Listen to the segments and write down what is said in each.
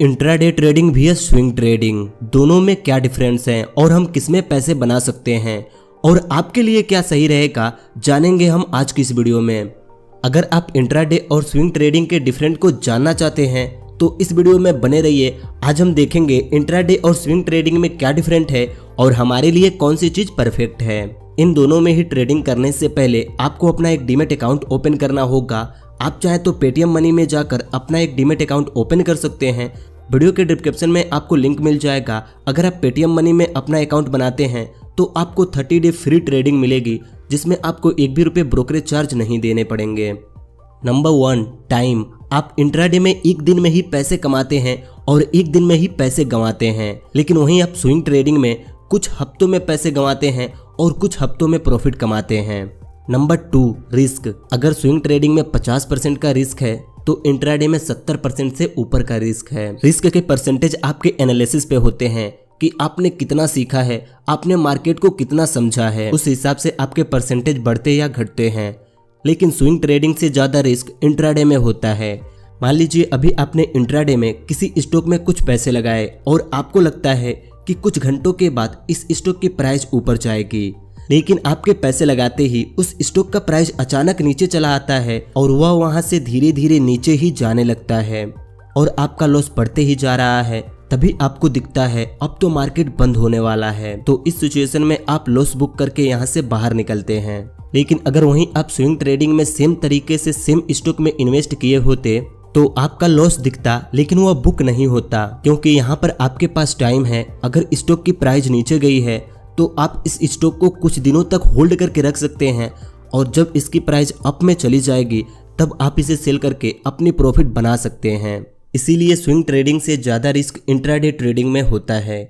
Intraday trading भी है swing trading, दोनों में क्या डिफरेंस है और हम किसमें पैसे बना सकते हैं और आपके लिए क्या सही रहेगा जानेंगे हम आज की इस वीडियो में। अगर आप इंट्राडे और स्विंग ट्रेडिंग के डिफरेंट को जानना चाहते हैं तो इस वीडियो में बने रहिए। आज हम देखेंगे इंट्राडे और स्विंग ट्रेडिंग में क्या डिफरेंट है और हमारे लिए कौन सी चीज परफेक्ट है। इन दोनों में ही ट्रेडिंग करने से पहले आपको अपना एक डीमैट अकाउंट ओपन करना होगा। आप चाहे तो पेटीएम मनी में जाकर अपना एक डीमैट अकाउंट ओपन कर सकते हैं। वीडियो के डिस्क्रिप्शन में आपको लिंक मिल जाएगा। अगर आप पेटीएम मनी में अपना अकाउंट बनाते हैं तो आपको 30 डे फ्री ट्रेडिंग मिलेगी, जिसमें आपको एक भी रुपये ब्रोकरेज चार्ज नहीं देने पड़ेंगे। Number 1, time. आप इंट्राडे में एक दिन में ही पैसे कमाते हैं और एक दिन में ही पैसे गंवाते हैं, लेकिन वहीं आप स्विंग ट्रेडिंग में कुछ हफ्तों में पैसे गंवाते हैं और कुछ हफ्तों में प्रॉफिट कमाते हैं। Number 2, risk. अगर स्विंग ट्रेडिंग में 50% का रिस्क है तो इंट्राडे में 70% से ऊपर का रिस्क है। रिस्क के परसेंटेज आपके एनालिसिस पे होते हैं कि आपने कितना सीखा है, आपने मार्केट को कितना समझा है, उस हिसाब से आपके परसेंटेज बढ़ते या घटते हैं। लेकिन स्विंग ट्रेडिंग से ज़्यादा रिस्क इंट्राडे में होता है। मान लीजिए अभी आपने इंट्राडे में किसी स्टॉक में कुछ पैसे लगाए और आपको लगता है कि कुछ घंटों के बाद इस स्टॉक की प्राइस ऊपर जाएगी, लेकिन आपके पैसे लगाते ही उस स्टॉक का प्राइस अचानक नीचे चला आता है और वह वहां से धीरे धीरे नीचे ही जाने लगता है और आपका लॉस बढ़ते ही जा रहा है। तभी आपको दिखता है अब तो मार्केट बंद होने वाला है, तो इस सिचुएशन में आप लॉस बुक करके यहाँ से बाहर निकलते हैं। लेकिन अगर वहीं आप स्विंग ट्रेडिंग में सेम तरीके से सेम स्टॉक में इन्वेस्ट किए होते तो आपका लॉस दिखता, लेकिन वह बुक नहीं होता, क्योंकि यहाँ पर आपके पास टाइम है। अगर स्टॉक की प्राइस नीचे गई है तो आप इस स्टॉक को कुछ दिनों तक होल्ड करके रख सकते हैं और जब इसकी प्राइस अप में चली जाएगी तब आप इसे सेल करके अपनी प्रॉफिट बना सकते हैं। इसीलिए स्विंग ट्रेडिंग से ज़्यादा रिस्क इंट्राडे ट्रेडिंग में होता है,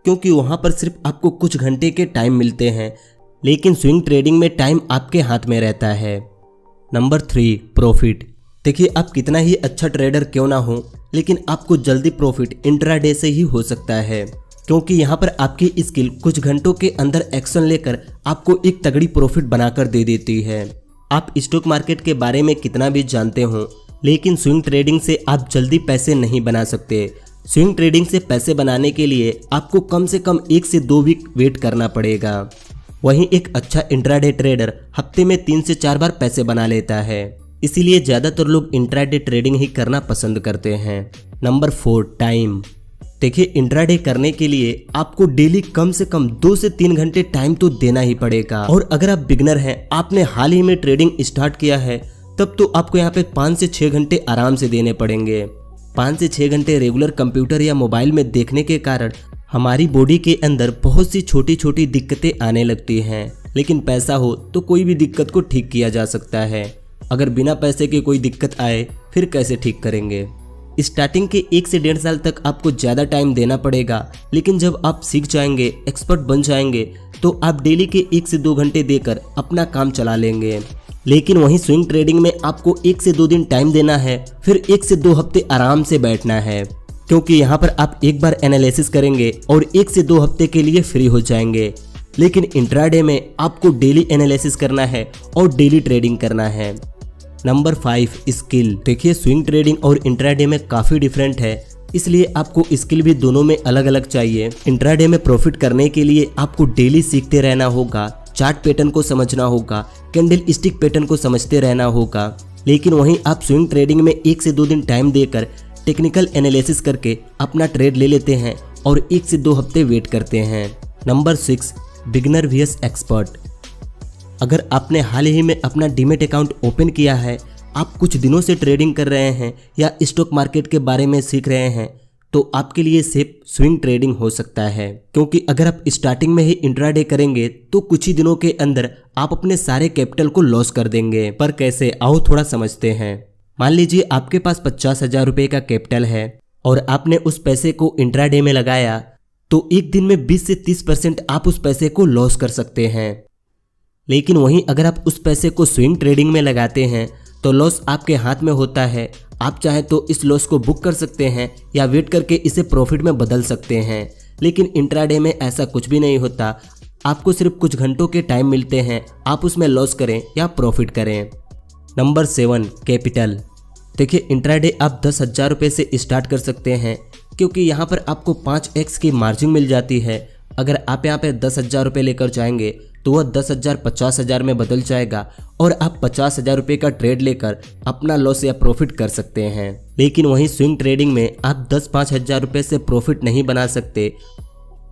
क्योंकि वहाँ पर सिर्फ आपको कुछ घंटे के टाइम मिलते हैं, लेकिन स्विंग ट्रेडिंग में टाइम आपके हाथ में रहता है। Number 3, profit. देखिए, आप कितना ही अच्छा ट्रेडर क्यों ना हो, लेकिन आपको जल्दी प्रॉफिट इंट्राडे से ही हो सकता है, क्योंकि यहाँ पर आपकी स्किल कुछ घंटों के अंदर एक्शन लेकर आपको एक तगड़ी प्रॉफिट बनाकर दे देती है। आप स्टॉक मार्केट के बारे में कितना भी जानते हो, लेकिन स्विंग ट्रेडिंग से आप जल्दी पैसे नहीं बना सकते। स्विंग ट्रेडिंग से पैसे बनाने के लिए आपको कम से कम 1 से 2 वीक वेट करना पड़ेगा। वहीं एक अच्छा इंट्राडे ट्रेडर हफ्ते में 3 से 4 बार पैसे बना लेता है, इसीलिए ज़्यादातर लोग इंट्राडे ट्रेडिंग ही करना पसंद करते हैं। Number 4, time. देखिए, इंट्राडे करने के लिए आपको डेली कम से कम 2 से 3 घंटे टाइम तो देना ही पड़ेगा, और अगर आप बिगनर हैं, आपने हाल ही में ट्रेडिंग स्टार्ट किया है, तब तो आपको यहाँ पे 5 से 6 घंटे आराम से देने पड़ेंगे। 5 से 6 घंटे रेगुलर कंप्यूटर या मोबाइल में देखने के कारण हमारी बॉडी के अंदर बहुत सी छोटी छोटी दिक्कतें आने लगती हैं, लेकिन पैसा हो तो कोई भी दिक्कत को ठीक किया जा सकता है। अगर बिना पैसे के कोई दिक्कत आए फिर कैसे ठीक करेंगे। स्टार्टिंग के 1 से 1.5 साल तक आपको ज़्यादा टाइम देना पड़ेगा, लेकिन जब आप सीख जाएंगे, एक्सपर्ट बन जाएंगे, तो आप डेली के 1 से 2 घंटे देकर अपना काम चला लेंगे। लेकिन वहीं स्विंग ट्रेडिंग में आपको 1 से 2 दिन टाइम देना है, फिर 1 से 2 हफ्ते आराम से बैठना है, क्योंकि यहाँ पर आप एक बार एनालिसिस करेंगे और 1 से 2 हफ्ते के लिए फ्री हो जाएंगे। लेकिन इंट्राडे में आपको डेली एनालिसिस करना है और डेली ट्रेडिंग करना है। Number 5, skill. देखिए, स्विंग ट्रेडिंग और इंट्राडे में काफ़ी डिफरेंट है, इसलिए आपको स्किल भी दोनों में अलग अलग चाहिए। इंट्राडे में प्रॉफिट करने के लिए आपको डेली सीखते रहना होगा, चार्ट पैटर्न को समझना होगा, कैंडल स्टिक पैटर्न को समझते रहना होगा। लेकिन वहीं आप स्विंग ट्रेडिंग में 1 से 2 दिन टाइम देकर टेक्निकल एनालिसिस करके अपना ट्रेड ले लेते हैं और 1 से 2 हफ्ते वेट करते हैं। Number 6, beginner vs expert. अगर आपने हाल ही में अपना डीमैट अकाउंट ओपन किया है, आप कुछ दिनों से ट्रेडिंग कर रहे हैं या स्टॉक मार्केट के बारे में सीख रहे हैं, तो आपके लिए सेफ स्विंग ट्रेडिंग हो सकता है, क्योंकि अगर आप स्टार्टिंग में ही इंट्राडे करेंगे तो कुछ ही दिनों के अंदर आप अपने सारे कैपिटल को लॉस कर देंगे। पर कैसे, आओ थोड़ा समझते हैं। मान लीजिए आपके पास 50,000 रुपये का कैपिटल है और आपने उस पैसे को इंट्राडे में लगाया, तो एक दिन में 20 से 30% आप उस पैसे को लॉस कर सकते हैं। लेकिन वहीं अगर आप उस पैसे को स्विंग ट्रेडिंग में लगाते हैं तो लॉस आपके हाथ में होता है। आप चाहे तो इस लॉस को बुक कर सकते हैं या वेट करके इसे प्रॉफिट में बदल सकते हैं, लेकिन इंट्राडे में ऐसा कुछ भी नहीं होता। आपको सिर्फ कुछ घंटों के टाइम मिलते हैं, आप उसमें लॉस करें या प्रॉफिट करें। Number 7, capital. देखिए इंट्राडे आप 10,000 रुपये से स्टार्ट कर सकते हैं, क्योंकि यहाँ पर आपको 5x की मार्जिन मिल जाती है। अगर आप यहाँ पे 10,000 रुपये लेकर जाएंगे तो वह 10,000 50,000 में बदल जाएगा और आप 50,000 रुपये का ट्रेड लेकर अपना लॉस या प्रॉफिट कर सकते हैं। लेकिन वहीं स्विंग ट्रेडिंग में आप 10-5 हज़ार रुपये से प्रॉफिट नहीं बना सकते।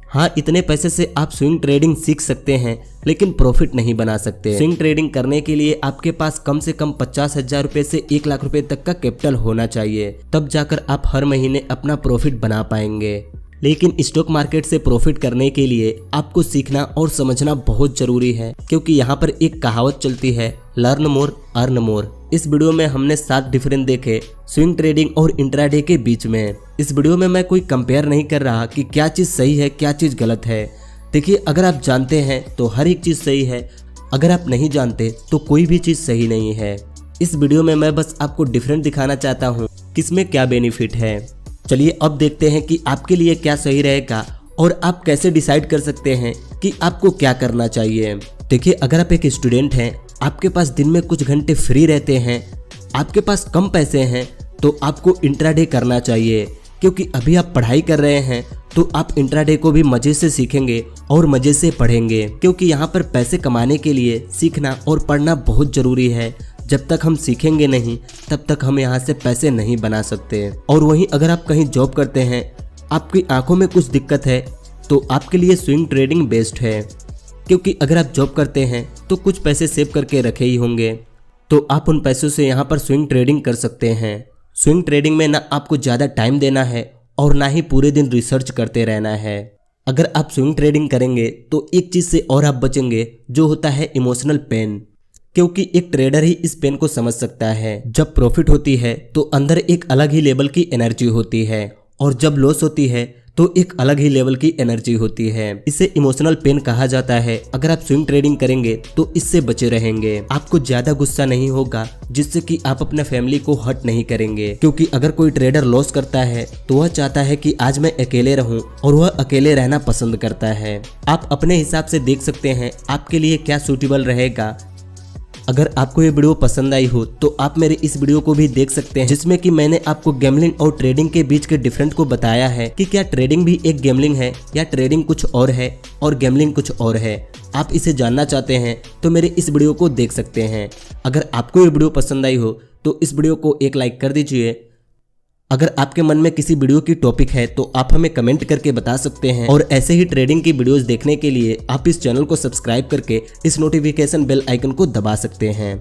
हाँ, इतने पैसे से आप स्विंग ट्रेडिंग सीख सकते हैं, लेकिन प्रॉफिट नहीं बना सकते। स्विंग ट्रेडिंग करने के लिए आपके पास कम से कम 50,000 रुपये से 1 लाख रुपए तक का कैपिटल होना चाहिए, तब जाकर आप हर महीने अपना प्रॉफिट बना पाएंगे। लेकिन स्टॉक मार्केट से प्रॉफिट करने के लिए आपको सीखना और समझना बहुत जरूरी है, क्योंकि यहाँ पर एक कहावत चलती है, लर्न मोर अर्न मोर। इस वीडियो में हमने 7 डिफरेंस देखे स्विंग ट्रेडिंग और इंट्राडे के बीच में। इस वीडियो में मैं कोई कंपेयर नहीं कर रहा कि क्या चीज़ सही है क्या चीज़ गलत है। देखिए, अगर आप जानते हैं तो हर एक चीज़ सही है, अगर आप नहीं जानते तो कोई भी चीज़ सही नहीं है। इस वीडियो में मैं बस आपको डिफरेंट दिखाना चाहता हूँ किसमें क्या बेनिफिट है। चलिए अब देखते हैं कि आपके लिए क्या सही रहेगा और आप कैसे डिसाइड कर सकते हैं कि आपको क्या करना चाहिए। देखिए, अगर आप एक स्टूडेंट हैं, आपके पास दिन में कुछ घंटे फ्री रहते हैं, आपके पास कम पैसे हैं, तो आपको इंट्राडे करना चाहिए, क्योंकि अभी आप पढ़ाई कर रहे हैं तो आप इंट्राडे को भी मज़े से सीखेंगे और मज़े से पढ़ेंगे, क्योंकि यहाँ पर पैसे कमाने के लिए सीखना और पढ़ना बहुत ज़रूरी है। जब तक हम सीखेंगे नहीं तब तक हम यहाँ से पैसे नहीं बना सकते। और वहीं अगर आप कहीं जॉब करते हैं, आपकी आंखों में कुछ दिक्कत है, तो आपके लिए स्विंग ट्रेडिंग बेस्ट है, क्योंकि अगर आप जॉब करते हैं तो कुछ पैसे सेव करके रखे ही होंगे, तो आप उन पैसों से यहाँ पर स्विंग ट्रेडिंग कर सकते हैं। स्विंग ट्रेडिंग में ना आपको ज़्यादा टाइम देना है और ना ही पूरे दिन रिसर्च करते रहना है। अगर आप स्विंग ट्रेडिंग करेंगे तो एक चीज़ से और आप बचेंगे, जो होता है इमोशनल पेन, क्योंकि एक ट्रेडर ही इस पेन को समझ सकता है। जब प्रॉफिट होती है तो अंदर एक अलग ही लेवल की एनर्जी होती है, और जब लॉस होती है तो एक अलग ही लेवल की एनर्जी होती है। इसे इमोशनल पेन कहा जाता है। अगर आप स्विंग ट्रेडिंग करेंगे तो इससे बचे रहेंगे। आपको ज्यादा गुस्सा नहीं होगा, जिससे कि आप अपने फैमिली को हर्ट नहीं करेंगे, क्योंकि अगर कोई ट्रेडर लॉस करता है तो वह चाहता है कि आज मैं अकेले रहूं, और वह अकेले रहना पसंद करता है। आप अपने हिसाब से देख सकते हैं आपके लिए क्या सूटेबल रहेगा। अगर आपको ये वीडियो पसंद आई हो तो आप मेरे इस वीडियो को भी देख सकते हैं, जिसमें कि मैंने आपको गैम्बलिंग और ट्रेडिंग के बीच के डिफरेंस को बताया है कि क्या ट्रेडिंग भी एक गैम्बलिंग है या ट्रेडिंग कुछ और है और गैम्बलिंग कुछ और है। आप इसे जानना चाहते हैं तो मेरे इस वीडियो को देख सकते हैं। अगर आपको ये वीडियो पसंद आई हो तो इस वीडियो को एक लाइक कर दीजिए। अगर आपके मन में किसी वीडियो की टॉपिक है तो आप हमें कमेंट करके बता सकते हैं, और ऐसे ही ट्रेडिंग की वीडियोस देखने के लिए आप इस चैनल को सब्सक्राइब करके इस नोटिफिकेशन बेल आइकन को दबा सकते हैं।